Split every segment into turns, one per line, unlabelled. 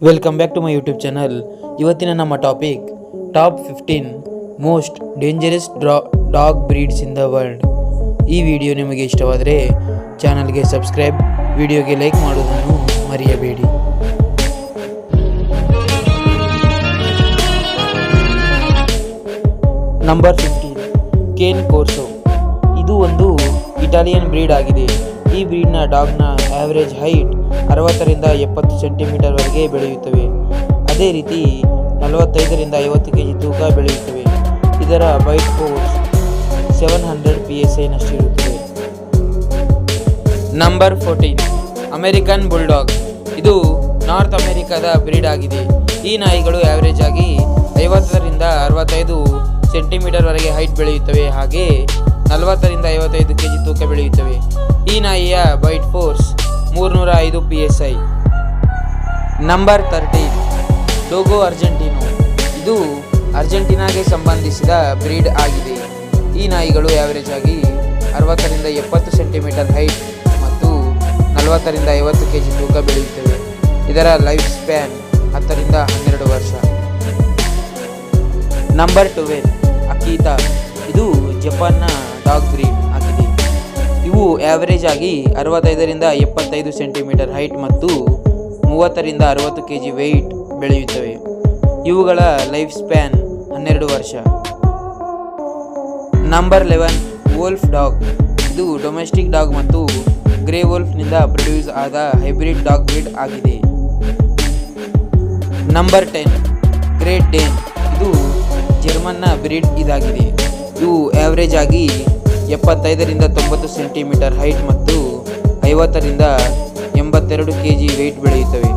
Welcome back to my YouTube channel. ಇವತ್ತಿನ ನಮ್ಮ topic top 15 most dangerous dog breeds in the world. ಈ video ನಿಮಗೆ ಇಷ್ಟವಾದರೆ ಚಾನಲ್ಗೆ ಸಬ್ಸ್ಕ್ರೈಬ್, ವಿಡಿಯೋಗೆ ಲೈಕ್ ಮಾಡೋದನ್ನು ಮರೆಯಬೇಡಿ. Number 15 Cane Corso. ಇದು ಒಂದು ಇಟಾಲಿಯನ್ ಬ್ರೀಡ್ ಆಗಿದೆ. ಈ ಬ್ರೀಡ್ನ ಡಾಗ್ನ ಆವರೇಜ್ ಹೈಟ್ 60ರಿಂದ 70 ಸೆಂಟಿಮೀಟರ್ವರೆಗೆ ಬೆಳೆಯುತ್ತವೆ. ಅದೇ ರೀತಿ 45ರಿಂದ 50 kg ತೂಕ ಬೆಳೆಯುತ್ತವೆ. ಇದರ ಬೈಟ್ ಫೋರ್ಸ್ 700 PSI ನಷ್ಟಿರುತ್ತದೆ. Number 14 American bulldog. ಇದು ನಾರ್ತ್ ಅಮೆರಿಕಾದ ಬ್ರೀಡ್ ಆಗಿದೆ. ಈ ನಾಯಿಗಳು ಆವರೇಜ್ ಆಗಿ 50ರಿಂದ 65 ಸೆಂಟಿಮೀಟರ್ವರೆಗೆ ಹೈಟ್ ಬೆಳೆಯುತ್ತವೆ. ಹಾಗೆ 40ರಿಂದ 55 kg ತೂಕ ಬೆಳೆಯುತ್ತವೆ. ಈ ನಾಯಿಯ ಬೈಟ್ ಫೋರ್ಸ್ 305 PSI. ನಂಬರ್ 13 ಡೋಗೋ ಅರ್ಜೆಂಟಿನೋ. ಇದು ಅರ್ಜೆಂಟೀನಾಗೆ ಸಂಬಂಧಿಸಿದ ಬ್ರೀಡ್ ಆಗಿದೆ. ಈ ನಾಯಿಗಳು ಆವರೇಜ್ ಆಗಿ 60ರಿಂದ 70 ಸೆಂಟಿಮೀಟರ್ ಹೈಟ್ ಮತ್ತು 40ರಿಂದ 50 kg ತೂಕ ಬೆಳೆಯುತ್ತವೆ. ಇದರ ಲೈಫ್ ಸ್ಪ್ಯಾನ್ 10ರಿಂದ 12 ವರ್ಷ. ನಂಬರ್ 12 ಅಕೀತಾ. ಇದು ಜಪಾನ್ನ ಡಾಗ್ ಬ್ರೀಡ್ ಆಗಿದೆ. ಇವು ಆವರೇಜ್ ಆಗಿ 65ರಿಂದ 75 ಸೆಂಟಿಮೀಟರ್ ಹೈಟ್ ಮತ್ತು 30ರಿಂದ 60 kg ವೆಯ್ಟ್ ಬೆಳೆಯುತ್ತವೆ. ಇವುಗಳ ಲೈಫ್ ಸ್ಪ್ಯಾನ್ 12 ವರ್ಷ. Number 11 wolf dog. ಇದು ಡೊಮೆಸ್ಟಿಕ್ ಡಾಗ್ ಮತ್ತು ಗ್ರೇ ವೋಲ್ಫ್ನಿಂದ ಪ್ರೊಡ್ಯೂಸ್ ಆದ ಹೈಬ್ರಿಡ್ ಡಾಗ್ ಬ್ರೀಡ್ ಆಗಿದೆ. Number 10 great Dane. ಇದು ಜರ್ಮನ್ನ ಬ್ರೀಡ್ ಇದಾಗಿದೆ. ಇವು ಆವರೇಜ್ ಆಗಿ 75ರಿಂದ 90 ಸೆಂಟಿಮೀಟರ್ ಹೈಟ್ ಮತ್ತು 50ರಿಂದ 82 kg ವೆಯ್ಟ್ ಬೆಳೆಯುತ್ತವೆ.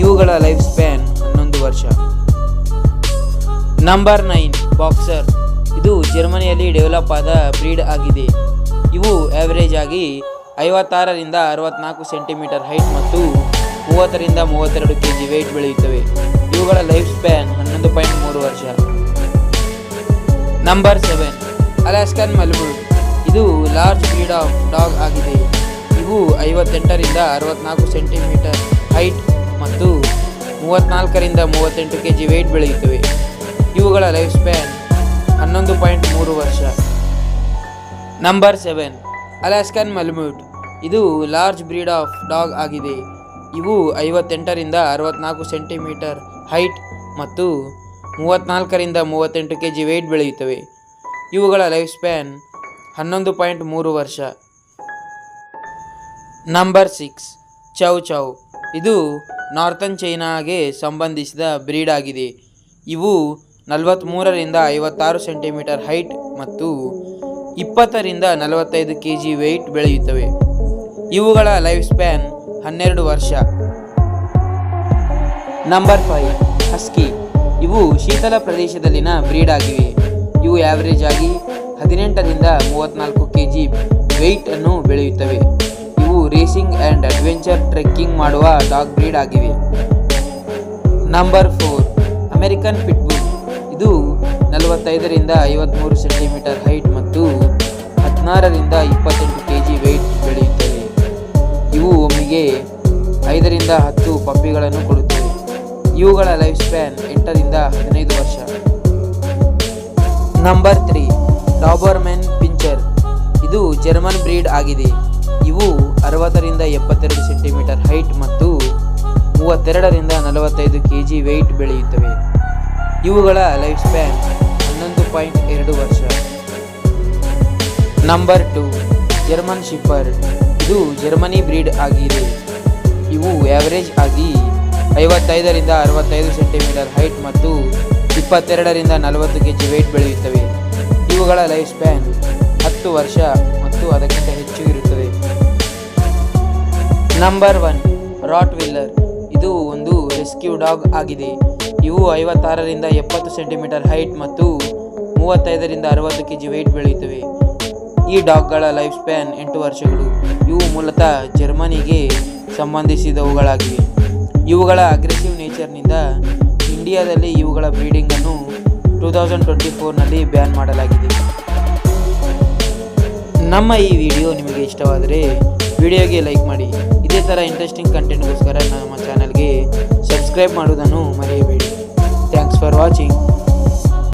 ಇವುಗಳ ಲೈಫ್ ಸ್ಪ್ಯಾನ್ 11 ವರ್ಷ. Number 9 boxer. ಇದು ಜರ್ಮನಿಯಲ್ಲಿ ಡೆವಲಪ್ ಆದ ಬ್ರೀಡ್ ಆಗಿದೆ. ಇವು ಆವರೇಜ್ ಆಗಿ 56ರಿಂದ 64 ಸೆಂಟಿಮೀಟರ್ ಹೈಟ್ ಮತ್ತು 30ರಿಂದ 32 kg ವೆಯ್ಟ್ ಬೆಳೆಯುತ್ತವೆ. ಇವುಗಳ ಲೈಫ್ ಸ್ಪ್ಯಾನ್ 11.3 ವರ್ಷ. ನಂಬರ್ 7 ಅಲಾಸ್ಕನ್ ಮಲ್ಮೂಟ್. ಇದು ಲಾರ್ಜ್ ಬ್ರೀಡ್ ಆಫ್ ಡಾಗ್ ಆಗಿದೆ. ಇವು 58ರಿಂದ 64 ಸೆಂಟಿಮೀಟರ್ ಹೈಟ್ ಮತ್ತು 34ರಿಂದ 38 kg ವೆಯ್ಟ್ ಬೆಳೆಯುತ್ತವೆ. ಇವುಗಳ ಲೈಫ್ ಸ್ಪ್ಯಾನ್ 11.3 ವರ್ಷ. ನಂಬರ್ 7 ಅಲಾಸ್ಕನ್ ಮಲ್ಮೂಟ್. ಇದು ಲಾರ್ಜ್ ಬ್ರೀಡ್ ಆಫ್ ಡಾಗ್ ಆಗಿದೆ. ಇವು 58ರಿಂದ 64 ಸೆಂಟಿಮೀಟರ್ ಹೈಟ್ ಮತ್ತು 34ರಿಂದ 38 kg ವೆಯ್ಟ್ ಬೆಳೆಯುತ್ತವೆ. ಇವುಗಳ ಲೈಫ್ ಸ್ಪ್ಯಾನ್ 11.3 ವರ್ಷ. ನಂಬರ್ 6 ಚೌ ಚೌ. ಇದು ನಾರ್ತನ್ ಚೈನಾಗೆ ಸಂಬಂಧಿಸಿದ ಬ್ರೀಡ್ ಆಗಿದೆ. ಇವು 43ರಿಂದ 56 ಸೆಂಟಿಮೀಟರ್ ಹೈಟ್ ಮತ್ತು 20ರಿಂದ 45 kg ವೆಯ್ಟ್ ಬೆಳೆಯುತ್ತವೆ. ಇವುಗಳ ಲೈಫ್ ಸ್ಪ್ಯಾನ್ 12 ವರ್ಷ. ನಂಬರ್ 5 ಹಸ್ಕಿ. ಇವು ಶೀತಲ ಪ್ರದೇಶದಲ್ಲಿನ ಬ್ರೀಡ್ ಆಗಿವೆ. ಇವು ಆವರೇಜ್ ಆಗಿ 18ರಿಂದ 34 kg ವೆಯ್ಟ್ ಅನ್ನು ಬೆಳೆಯುತ್ತವೆ. ಇವು ರೇಸಿಂಗ್ ಆ್ಯಂಡ್ ಅಡ್ವೆಂಚರ್ ಟ್ರೆಕ್ಕಿಂಗ್ ಮಾಡುವ ಡಾಗ್ ಬ್ರೀಡ್ ಆಗಿವೆ. Number 4 American pit bull. ಇದು 45ರಿಂದ 53 ಸೆಂಟಿಮೀಟರ್ ಹೈಟ್ ಮತ್ತು 16ರಿಂದ 28 kg ವೆಯ್ಟ್ ಬೆಳೆಯುತ್ತವೆ. ಇವು ಒಮ್ಮೆಗೆ 5ರಿಂದ 10 ಪಪ್ಪಿಗಳನ್ನು ಕೊಡುತ್ತವೆ. ಇವುಗಳ ಲೈಫ್ ಸ್ಪ್ಯಾನ್ 8ರಿಂದ 15 ವರ್ಷ. Number 3 doberman ಪಿಂಚರ್. ಇದು ಜರ್ಮನ್ ಬ್ರೀಡ್ ಆಗಿದೆ. ಇವು 60ರಿಂದ 72 ಸೆಂಟಿಮೀಟರ್ ಹೈಟ್ ಮತ್ತು 32ರಿಂದ 45 kg ವೆಯ್ಟ್ ಬೆಳೆಯುತ್ತವೆ. ಇವುಗಳ ಲೈಫ್ ಸ್ಪ್ಯಾನ್ 11.2 ವರ್ಷ. Number 2 German shepherd. ಇದು ಜರ್ಮನಿ ಬ್ರೀಡ್ ಆಗಿದೆ. ಇವು ಆವರೇಜ್ ಆಗಿ 55ರಿಂದ 65 ಸೆಂಟಿಮೀಟರ್ ಹೈಟ್ ಮತ್ತು 22ರಿಂದ 40 kg ವೆಯ್ಟ್ ಬೆಳೆಯುತ್ತವೆ. ಇವುಗಳ ಲೈಫ್ ಸ್ಪ್ಯಾನ್ 10 ವರ್ಷ ಮತ್ತು ಅದಕ್ಕಿಂತ ಹೆಚ್ಚು ಇರುತ್ತದೆ. Number 1 Rottweiler. ಇದು ಒಂದು ರೆಸ್ಕ್ಯೂ ಡಾಗ್ ಆಗಿದೆ. ಇವು 56ರಿಂದ 70 ಸೆಂಟಿಮೀಟರ್ ಹೈಟ್ ಮತ್ತು 35ರಿಂದ 60 kg ವೆಯ್ಟ್ ಬೆಳೆಯುತ್ತವೆ. ಈ ಡಾಗ್ಗಳ ಲೈಫ್ ಸ್ಪ್ಯಾನ್ 8 ವರ್ಷಗಳು. ಇವು ಮೂಲತಃ ಜರ್ಮನಿಗೆ ಸಂಬಂಧಿಸಿದವುಗಳಾಗಿವೆ. ಇವುಗಳ ಅಗ್ರೆಸಿವ್ ನೇಚರ್ನಿಂದ ಇಂಡಿಯಾದಲ್ಲಿ ಇವುಗಳ ಬ್ರೀಡಿಂಗನ್ನು 2024ನಲ್ಲಿ ಬ್ಯಾನ್ ಮಾಡಲಾಗಿದೆ. ನಮ್ಮ ಈ ವಿಡಿಯೋ ನಿಮಗೆ ಇಷ್ಟವಾದರೆ ವಿಡಿಯೋಗೆ ಲೈಕ್ ಮಾಡಿ. ಇದೇ ಥರ ಇಂಟ್ರೆಸ್ಟಿಂಗ್ ಕಂಟೆಂಟ್ಗೋಸ್ಕರ ನಮ್ಮ ಚಾನಲ್ಗೆ ಸಬ್ಸ್ಕ್ರೈಬ್ ಸಬ್ಸ್ಕ್ರೈಬ್ ಮಾಡುವುದನ್ನು ಮರೆಯಬೇಡಿ. Thanks for watching.